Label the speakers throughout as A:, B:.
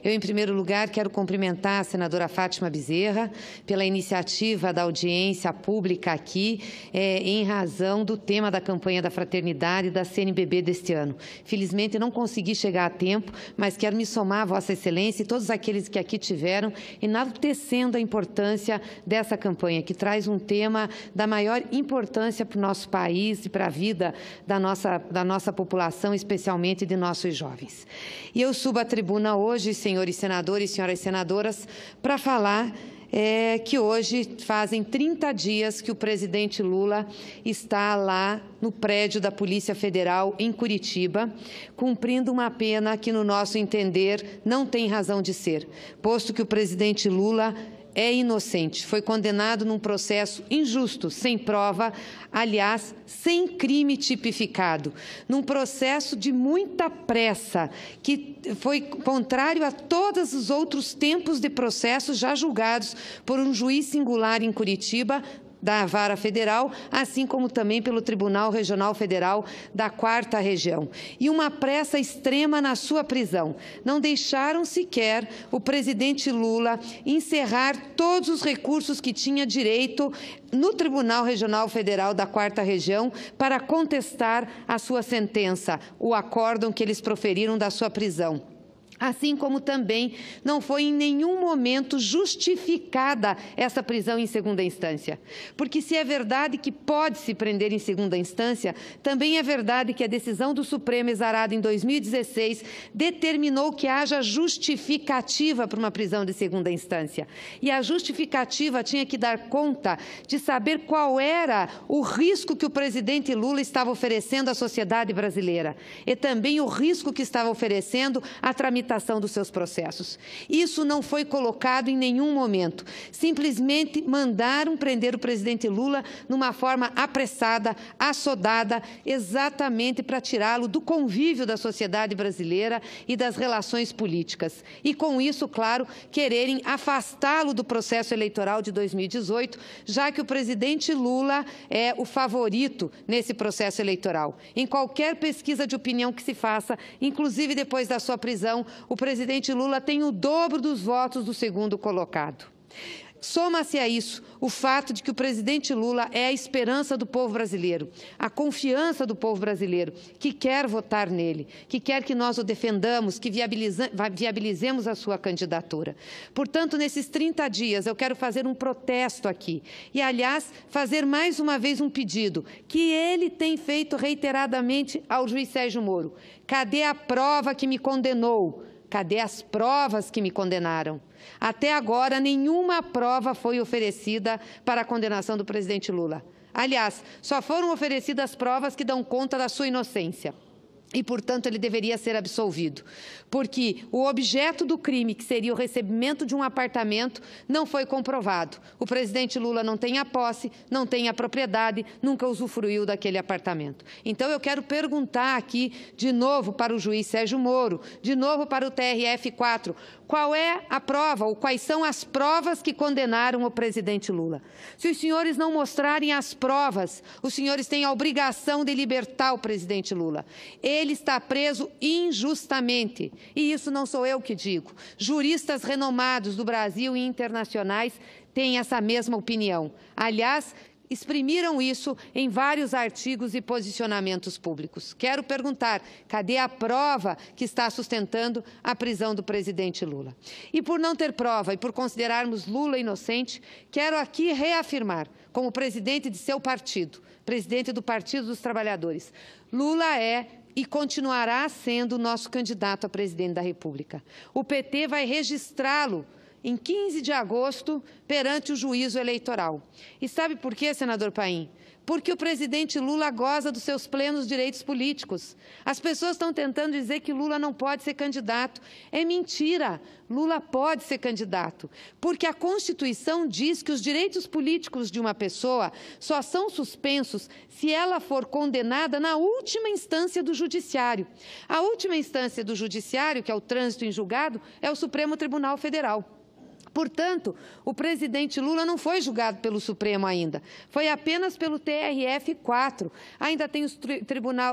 A: Eu, em primeiro lugar, quero cumprimentar a senadora Fátima Bezerra pela iniciativa da audiência pública aqui, em razão do tema da campanha da fraternidade da CNBB deste ano. Felizmente, não consegui chegar a tempo, mas quero me somar a Vossa Excelência e todos aqueles que aqui tiveram, enaltecendo a importância dessa campanha, que traz um tema da maior importância para o nosso país e para a vida da nossa população, especialmente de nossos jovens. E eu subo à tribuna hoje, senhores senadores e senhoras senadoras, para falar que hoje fazem 30 dias que o presidente Lula está lá no prédio da Polícia Federal em Curitiba, cumprindo uma pena que, no nosso entender, não tem razão de ser, posto que o presidente Lula é inocente, foi condenado num processo injusto, sem prova, aliás, sem crime tipificado, num processo de muita pressa, que foi contrário a todos os outros tempos de processos já julgados por um juiz singular em Curitiba, da Vara Federal, assim como também pelo Tribunal Regional Federal da 4ª Região. E uma pressa extrema na sua prisão. Não deixaram sequer o presidente Lula encerrar todos os recursos que tinha direito no Tribunal Regional Federal da 4ª Região para contestar a sua sentença, o acórdão que eles proferiram da sua prisão. Assim como também não foi em nenhum momento justificada essa prisão em segunda instância. Porque se é verdade que pode se prender em segunda instância, também é verdade que a decisão do Supremo exarada em 2016 determinou que haja justificativa para uma prisão de segunda instância. E a justificativa tinha que dar conta de saber qual era o risco que o presidente Lula estava oferecendo à sociedade brasileira e também o risco que estava oferecendo à tramitação dos seus processos. Isso não foi colocado em nenhum momento. Simplesmente mandaram prender o presidente Lula numa forma apressada, assodada, exatamente para tirá-lo do convívio da sociedade brasileira e das relações políticas. E, com isso, claro, quererem afastá-lo do processo eleitoral de 2018, já que o presidente Lula é o favorito nesse processo eleitoral. Em qualquer pesquisa de opinião que se faça, inclusive depois da sua prisão, o presidente Lula tem o dobro dos votos do segundo colocado. Soma-se a isso o fato de que o presidente Lula é a esperança do povo brasileiro, a confiança do povo brasileiro, que quer votar nele, que quer que nós o defendamos, que viabilizemos a sua candidatura. Portanto, nesses 30 dias, eu quero fazer um protesto aqui e, aliás, fazer mais uma vez um pedido que ele tem feito reiteradamente ao juiz Sérgio Moro. Cadê a prova que me condenou? Cadê as provas que me condenaram? Até agora, nenhuma prova foi oferecida para a condenação do presidente Lula. Aliás, só foram oferecidas provas que dão conta da sua inocência. E, portanto, ele deveria ser absolvido, porque o objeto do crime, que seria o recebimento de um apartamento, não foi comprovado. O presidente Lula não tem a posse, não tem a propriedade, nunca usufruiu daquele apartamento. Então, eu quero perguntar aqui, de novo, para o juiz Sérgio Moro, de novo para o TRF4, qual é a prova, ou quais são as provas que condenaram o presidente Lula? Se os senhores não mostrarem as provas, os senhores têm a obrigação de libertar o presidente Lula. Ele está preso injustamente. E isso não sou eu que digo. Juristas renomados do Brasil e internacionais têm essa mesma opinião. Aliás, exprimiram isso em vários artigos e posicionamentos públicos. Quero perguntar, cadê a prova que está sustentando a prisão do presidente Lula? E por não ter prova e por considerarmos Lula inocente, quero aqui reafirmar, como presidente de seu partido, presidente do Partido dos Trabalhadores, Lula é e continuará sendo o nosso candidato a presidente da República. O PT vai registrá-lo em 15 de agosto, perante o juízo eleitoral. E sabe por quê, senador Paim? Porque o presidente Lula goza dos seus plenos direitos políticos. As pessoas estão tentando dizer que Lula não pode ser candidato. É mentira. Lula pode ser candidato, porque a Constituição diz que os direitos políticos de uma pessoa só são suspensos se ela for condenada na última instância do Judiciário. A última instância do Judiciário, que é o trânsito em julgado, é o Supremo Tribunal Federal. Portanto, o presidente Lula não foi julgado pelo Supremo ainda, foi apenas pelo TRF4. Ainda tem o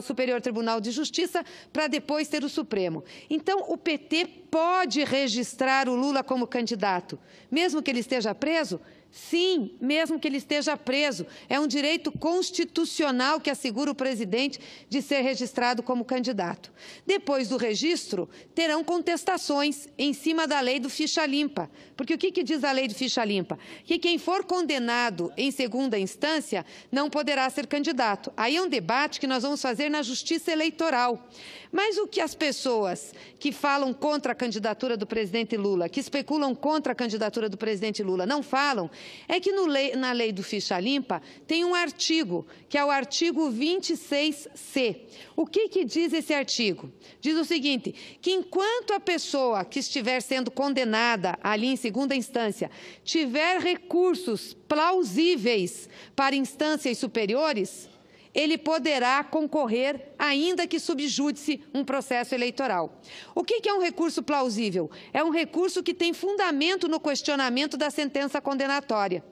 A: Superior Tribunal de Justiça para depois ter o Supremo. Então, o PT pode registrar o Lula como candidato, mesmo que ele esteja preso? Sim, mesmo que ele esteja preso. É um direito constitucional que assegura o presidente de ser registrado como candidato. Depois do registro, terão contestações em cima da lei do ficha limpa. Porque o que diz a lei do ficha limpa? Que quem for condenado em segunda instância não poderá ser candidato. Aí é um debate que nós vamos fazer na Justiça Eleitoral. Mas o que as pessoas que falam contra a candidatura do presidente Lula, que especulam contra a candidatura do presidente Lula, não falam, é que na lei do ficha limpa tem um artigo, que é o artigo 26C. O que diz esse artigo? Diz o seguinte, que enquanto a pessoa que estiver sendo condenada ali em segunda instância tiver recursos plausíveis para instâncias superiores, ele poderá concorrer, ainda que subjúdice um processo eleitoral. O que é um recurso plausível? É um recurso que tem fundamento no questionamento da sentença condenatória.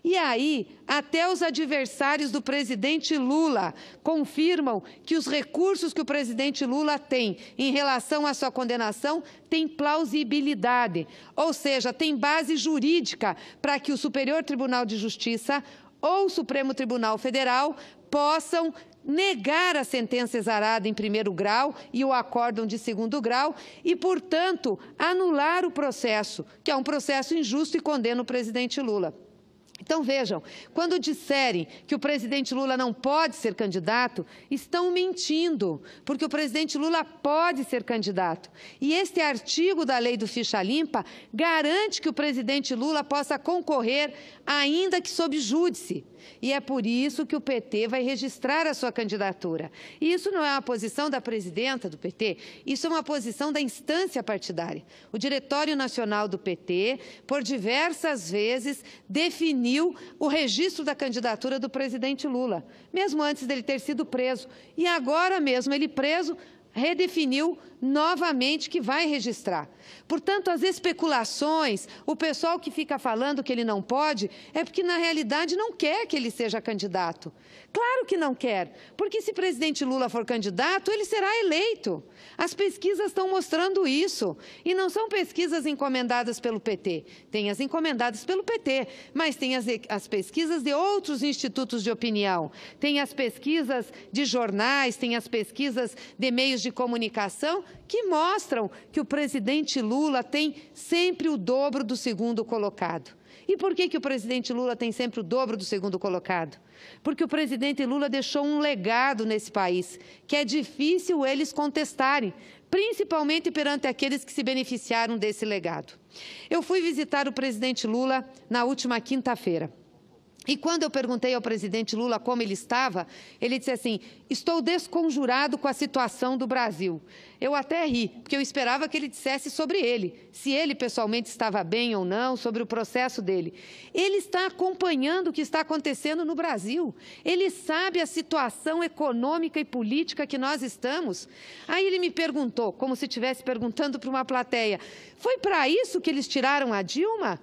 A: E aí, até os adversários do presidente Lula confirmam que os recursos que o presidente Lula tem em relação à sua condenação têm plausibilidade, ou seja, tem base jurídica para que o Superior Tribunal de Justiça ou o Supremo Tribunal Federal possam negar a sentença exarada em primeiro grau e o acórdão de segundo grau e, portanto, anular o processo, que é um processo injusto e condena o presidente Lula. Então, vejam, quando disserem que o presidente Lula não pode ser candidato, estão mentindo, porque o presidente Lula pode ser candidato. E este artigo da lei do ficha limpa garante que o presidente Lula possa concorrer, ainda que sob júdice. E é por isso que o PT vai registrar a sua candidatura. E isso não é uma posição da presidenta do PT, isso é uma posição da instância partidária. O Diretório Nacional do PT, por diversas vezes, definiu o registro da candidatura do presidente Lula, mesmo antes dele ter sido preso. E agora mesmo, ele preso, redefiniu novamente que vai registrar. Portanto, as especulações, o pessoal que fica falando que ele não pode, é porque, na realidade, não quer que ele seja candidato. Claro que não quer, porque se o presidente Lula for candidato, ele será eleito. As pesquisas estão mostrando isso. E não são pesquisas encomendadas pelo PT. Tem as encomendadas pelo PT, mas tem as pesquisas de outros institutos de opinião. Tem as pesquisas de jornais, tem as pesquisas de meios de comunicação que mostram que o presidente Lula tem sempre o dobro do segundo colocado. E por que o presidente Lula tem sempre o dobro do segundo colocado? Porque o presidente Lula deixou um legado nesse país, que é difícil eles contestarem, principalmente perante aqueles que se beneficiaram desse legado. Eu fui visitar o presidente Lula na última quinta-feira. E quando eu perguntei ao presidente Lula como ele estava, ele disse assim, estou desconjurado com a situação do Brasil. Eu até ri, porque eu esperava que ele dissesse sobre ele, se ele pessoalmente estava bem ou não, sobre o processo dele. Ele está acompanhando o que está acontecendo no Brasil. Ele sabe a situação econômica e política que nós estamos. Aí ele me perguntou, como se estivesse perguntando para uma plateia, foi para isso que eles tiraram a Dilma?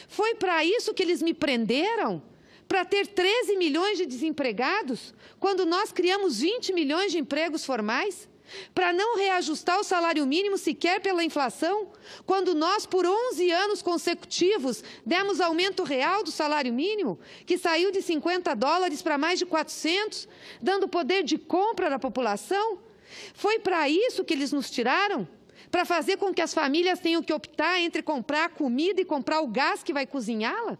A: Foi para isso que eles me prenderam? Para ter 13 milhões de desempregados, quando nós criamos 20 milhões de empregos formais? Para não reajustar o salário mínimo sequer pela inflação, quando nós, por 11 anos consecutivos, demos aumento real do salário mínimo, que saiu de $50 para mais de 400, dando poder de compra à população? Foi para isso que eles nos tiraram? Para fazer com que as famílias tenham que optar entre comprar a comida e comprar o gás que vai cozinhá-la?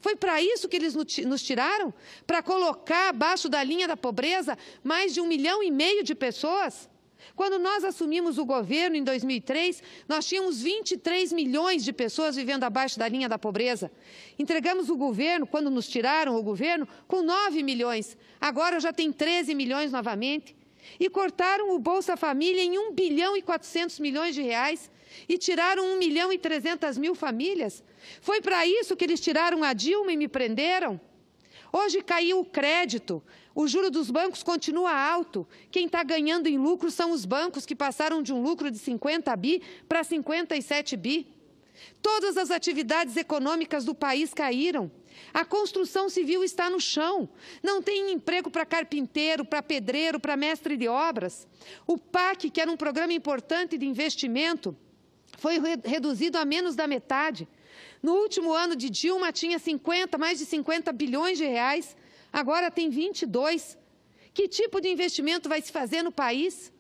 A: Foi para isso que eles nos tiraram? Para colocar abaixo da linha da pobreza mais de 1,5 milhão de pessoas? Quando nós assumimos o governo em 2003, nós tínhamos 23 milhões de pessoas vivendo abaixo da linha da pobreza. Entregamos o governo, quando nos tiraram o governo, com 9 milhões. Agora já tem 13 milhões novamente. E cortaram o Bolsa Família em 1 bilhão e 400 milhões de reais. E tiraram 1 milhão e 300 mil famílias. Foi para isso que eles tiraram a Dilma e me prenderam? Hoje caiu o crédito, o juro dos bancos continua alto. Quem está ganhando em lucro são os bancos, que passaram de um lucro de 50 bi para 57 bi. Todas as atividades econômicas do país caíram. A construção civil está no chão. Não tem emprego para carpinteiro, para pedreiro, para mestre de obras. O PAC, que era um programa importante de investimento, foi reduzido a menos da metade. No último ano de Dilma tinha mais de 50 bilhões de reais, agora tem 22. Que tipo de investimento vai se fazer no país?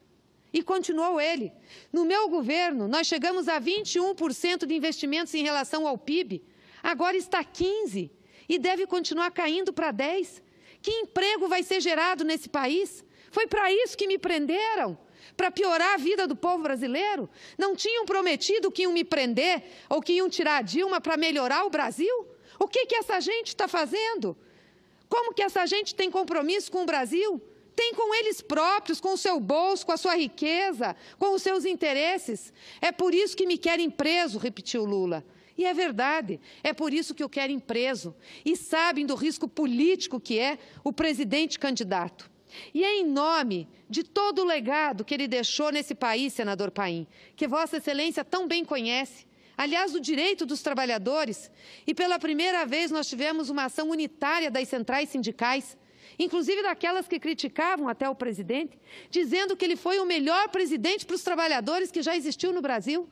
A: E continuou ele. No meu governo, nós chegamos a 21% de investimentos em relação ao PIB, agora está 15% e deve continuar caindo para 10%. Que emprego vai ser gerado nesse país? Foi para isso que me prenderam? Para piorar a vida do povo brasileiro? Não tinham prometido que iam me prender ou que iam tirar a Dilma para melhorar o Brasil? O que essa gente está fazendo? Como que essa gente tem compromisso com o Brasil? Tem com eles próprios, com o seu bolso, com a sua riqueza, com os seus interesses. É por isso que me querem preso, repetiu Lula. E é verdade, é por isso que o querem preso. E sabem do risco político que é o presidente candidato. E é em nome de todo o legado que ele deixou nesse país, senador Paim, que Vossa Excelência tão bem conhece, aliás, do direito dos trabalhadores, e pela primeira vez nós tivemos uma ação unitária das centrais sindicais, inclusive daquelas que criticavam até o presidente, dizendo que ele foi o melhor presidente para os trabalhadores que já existiu no Brasil.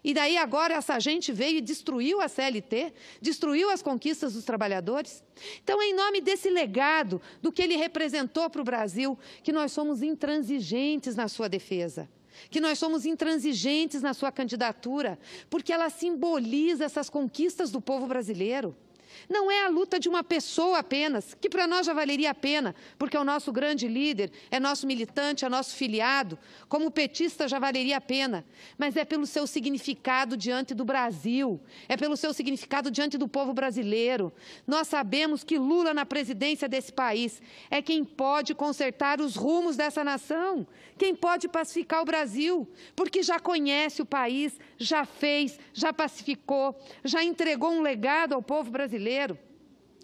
A: E daí agora essa gente veio e destruiu a CLT, destruiu as conquistas dos trabalhadores. Então, é em nome desse legado, do que ele representou para o Brasil, que nós somos intransigentes na sua defesa, que nós somos intransigentes na sua candidatura, porque ela simboliza essas conquistas do povo brasileiro. Não é a luta de uma pessoa apenas, que para nós já valeria a pena, porque é o nosso grande líder, é nosso militante, é nosso filiado, como petista já valeria a pena, mas é pelo seu significado diante do Brasil, é pelo seu significado diante do povo brasileiro. Nós sabemos que Lula, na presidência desse país, é quem pode consertar os rumos dessa nação, quem pode pacificar o Brasil, porque já conhece o país, já fez, já pacificou, já entregou um legado ao povo brasileiro.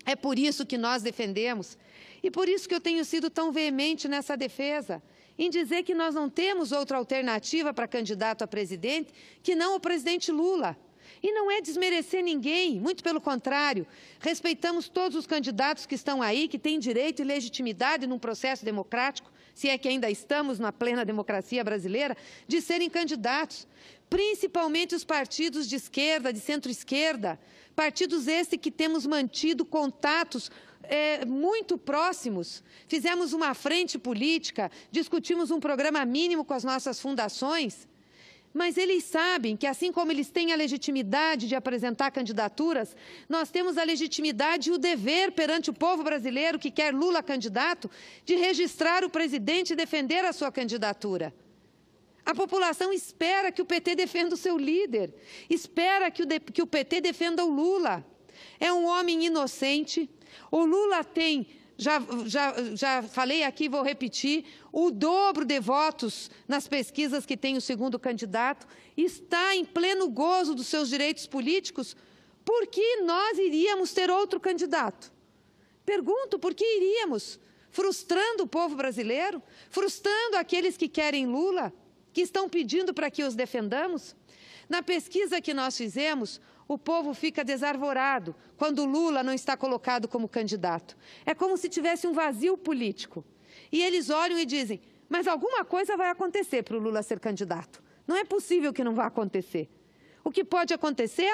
A: É por isso que nós defendemos e por isso que eu tenho sido tão veemente nessa defesa, em dizer que nós não temos outra alternativa para candidato a presidente que não o presidente Lula. E não é desmerecer ninguém, muito pelo contrário, respeitamos todos os candidatos que estão aí, que têm direito e legitimidade num processo democrático, se é que ainda estamos na plena democracia brasileira, de serem candidatos, principalmente os partidos de esquerda, de centro-esquerda, partidos estes que temos mantido contatos muito próximos. Fizemos uma frente política, discutimos um programa mínimo com as nossas fundações, mas eles sabem que, assim como eles têm a legitimidade de apresentar candidaturas, nós temos a legitimidade e o dever perante o povo brasileiro que quer Lula candidato de registrar o presidente e defender a sua candidatura. A população espera que o PT defenda o seu líder, espera que o PT defenda o Lula. É um homem inocente. O Lula tem, já falei aqui, vou repetir, o dobro de votos nas pesquisas que tem o segundo candidato, está em pleno gozo dos seus direitos políticos. Por que nós iríamos ter outro candidato? Pergunto, por que iríamos? Frustrando o povo brasileiro? Frustrando aqueles que querem Lula? Que estão pedindo para que os defendamos? Na pesquisa que nós fizemos, o povo fica desarvorado quando Lula não está colocado como candidato. É como se tivesse um vazio político. E eles olham e dizem, mas alguma coisa vai acontecer para o Lula ser candidato. Não é possível que não vá acontecer. O que pode acontecer é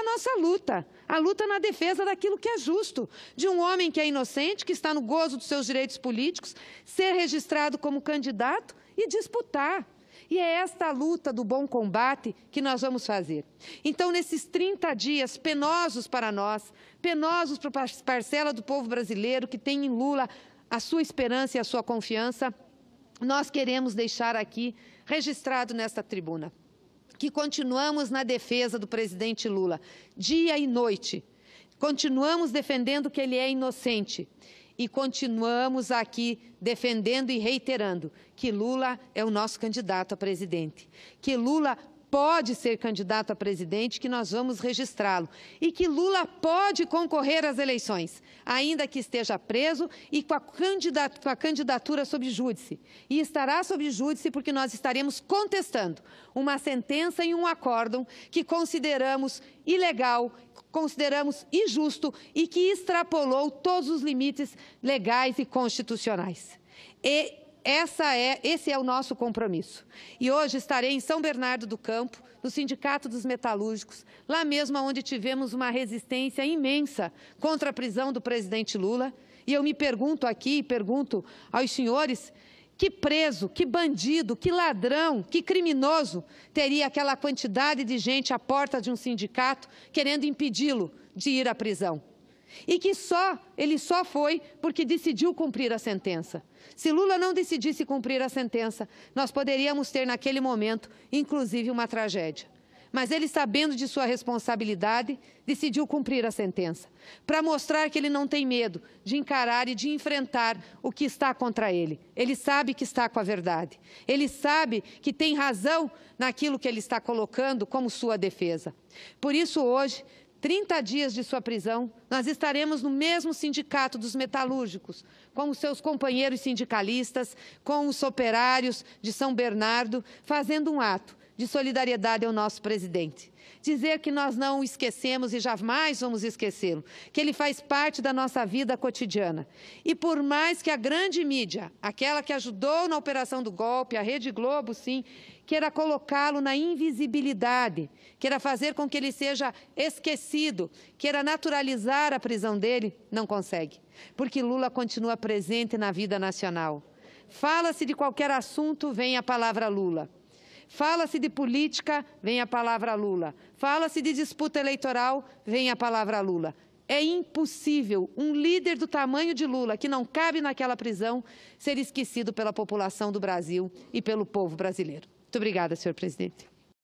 A: a luta na defesa daquilo que é justo, de um homem que é inocente, que está no gozo dos seus direitos políticos, ser registrado como candidato e disputar. E é esta a luta do bom combate que nós vamos fazer. Então, nesses 30 dias penosos para nós, penosos para a parcela do povo brasileiro que tem em Lula a sua esperança e a sua confiança, nós queremos deixar aqui registrado nesta tribuna que continuamos na defesa do presidente Lula, dia e noite. Continuamos defendendo que ele é inocente. E continuamos aqui defendendo e reiterando que Lula é o nosso candidato a presidente, que Lula pode ser candidato a presidente, que nós vamos registrá-lo e que Lula pode concorrer às eleições, ainda que esteja preso e com a candidatura sob júdice. E estará sob júdice porque nós estaremos contestando uma sentença e um acórdão que consideramos ilegal, consideramos injusto e que extrapolou todos os limites legais e constitucionais. Esse é o nosso compromisso. E hoje estarei em São Bernardo do Campo, no Sindicato dos Metalúrgicos, lá mesmo onde tivemos uma resistência imensa contra a prisão do presidente Lula. E eu me pergunto aqui, pergunto aos senhores, que preso, que bandido, que ladrão, que criminoso teria aquela quantidade de gente à porta de um sindicato querendo impedi-lo de ir à prisão? E que ele só foi porque decidiu cumprir a sentença. Se Lula não decidisse cumprir a sentença, nós poderíamos ter naquele momento, inclusive, uma tragédia. Mas ele, sabendo de sua responsabilidade, decidiu cumprir a sentença, para mostrar que ele não tem medo de encarar e de enfrentar o que está contra ele. Ele sabe que está com a verdade. Ele sabe que tem razão naquilo que ele está colocando como sua defesa. Por isso, hoje, 30 dias de sua prisão, nós estaremos no mesmo sindicato dos metalúrgicos, com os seus companheiros sindicalistas, com os operários de São Bernardo, fazendo um ato de solidariedade ao nosso presidente. Dizer que nós não o esquecemos e jamais vamos esquecê-lo, que ele faz parte da nossa vida cotidiana. E por mais que a grande mídia, aquela que ajudou na operação do golpe, a Rede Globo, sim, queira colocá-lo na invisibilidade, queira fazer com que ele seja esquecido, queira naturalizar a prisão dele, não consegue, porque Lula continua presente na vida nacional. Fala-se de qualquer assunto, vem a palavra Lula. Fala-se de política, vem a palavra Lula. Fala-se de disputa eleitoral, vem a palavra Lula. É impossível um líder do tamanho de Lula, que não cabe naquela prisão, ser esquecido pela população do Brasil e pelo povo brasileiro. Muito obrigada, senhor presidente.